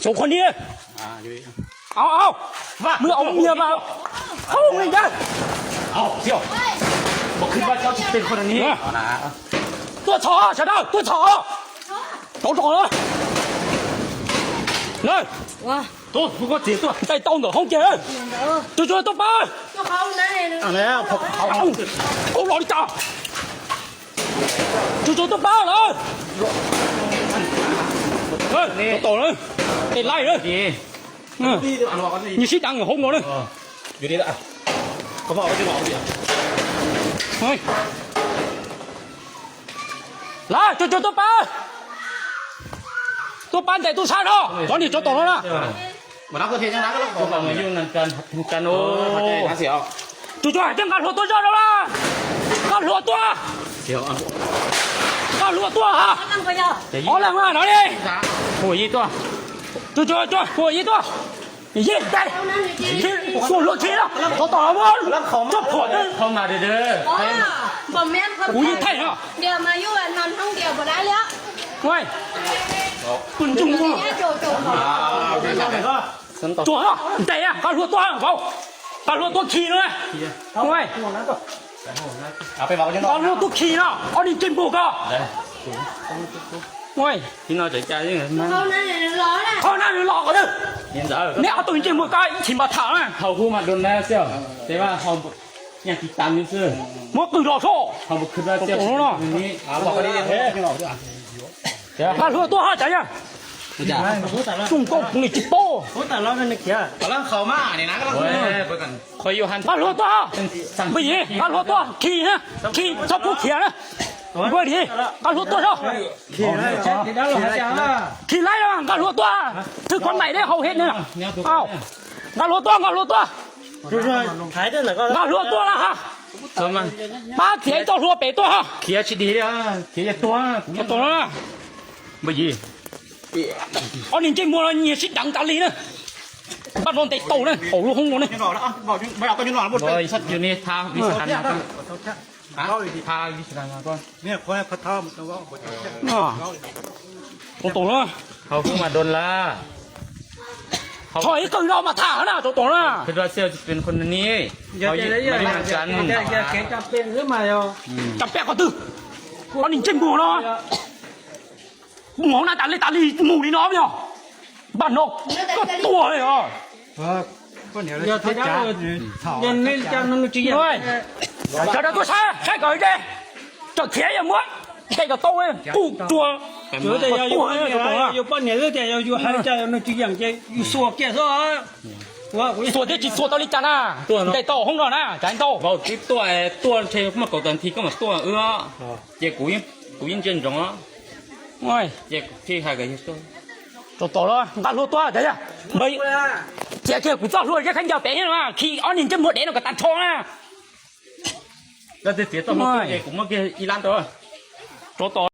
โจคนนี้เอาเมื่อเอาเมียมาเข้าเลยกันเอาเที่ยวบอกขึ้นว่าเจ้าเป็นคนนี้ตัวชอชนะตัวชอ走了，来，哇，走，不给我解释，再到我空间，就都办。都好难嘞。啊，来，我老你打，就都办了。来，我到了，得来人。你是当个好我呢？有的啊，可不好就老的。哎，来，就都办。ตัวปั้นแต่ตัวชาเนาะตอนนี้จบตกแล้วนะมานักเทศนะก็ต้องบอกมายุ่งกันโอ้เสียวจู่ๆจังการหัวตัวจอดแล้วล่ะการหัวตัวเสียวการหัวตัวฮะเอาแรงมาหน่อยดิหัวยี่ตัวจู่ๆหัวยี่ตัวยี่ได้ส่วนรถทีแล้วเขาต่อมาจบผลเข้ามาเด้อบ่แม่นครับ อุ้ยไทยเหรอเดี๋ยวมาอยู่นอนห้องเดียวบ่ได้แล้ว喂คุณจุงมั้งตัวเหรอแต่อะการหัวตัวเขาการหัวตัวขี่เลย喂เอาไปบอกกันการหัวตัวขี่เนาะเอาดิจิ้มบุกอ่ะ喂ที่นอนใจใจยังไงเขานั่นรอเขานั่นรอกันเลยยังจะ你เอาตัวจิ้มบุก一起มาถางอ่ะเขาคู่มาโดนแล้วเสี่ยวแต่ว่าเขาอย่างติดตามนี่คือมันคือรอโซ่เขาบุกขึ้นแล้วเสี่ยวนี้บอกกันดีเฮ้ยการหัวตัวหาใจยัง中国同你直播我打老人的钱打老เขามาเนี่ยนะก็ต้องไปกันคอยอยู่หันการหัวตัวไม่ยิงการหัวตัวขี่ฮะขี่ชอบผู้เขียนนะไม่ดีการหัวตัวชอบขี่ไล่แล้วการหัวตัวคือคนใหม่ได้เขาเห็นเนี่ยเอ้าการหัวตัวการหัวตัวการหัวตัวละฮะ把铁做出北多哈，铁起地啊，铁多，我懂了。ไม่ยี我年纪末了，你是当大理呢？bắt con tay tàu này, khẩu luôn không có này. Bảo con như nào một rồi sắt như này tha đi sàn nào con. Tha đi sàn nào con. Nè khoe phát thơm nó con tổ nó. Họ cũng mà đồn là. Thôi cái đâu mà thả nào tổ nó. คือว่าเสี่ยวเป็นคนนี้เขาไม่ได้เหมือนกันแกจับเป็นหรือไม่อ่ะ จับแปะก่อนตื้อcon nhìn trên mù nó mù nó tạt lên mù đi nó nhở bản nó có tua này à con hiểu là thấy cá nhân nên cho nó chỉ rồi chờ đợi tôi sai cởi đi chờ thế em muốn cái cái tàu ấy cụ tua chỗ đây yêu bao nhiêu cái yêu hai cái nó chỉ dạng cái sủa kia thôi sủa thế chỉ sủa tao đi chăn à cái tàu không rồi nè chán tàu vào cái tua thì mà cầu tuần thì có một tua về cú yên trên trong á rồi về thì hai cái tua tổ đó ta lúa tua đấy à mấy chị kia cũng cho lúa cái khánh giờ bé như mà khi anh nhìn trên một đấy nó có tạt cho nè đó thì phía tao nó cũng mất cái Iran rồi tổ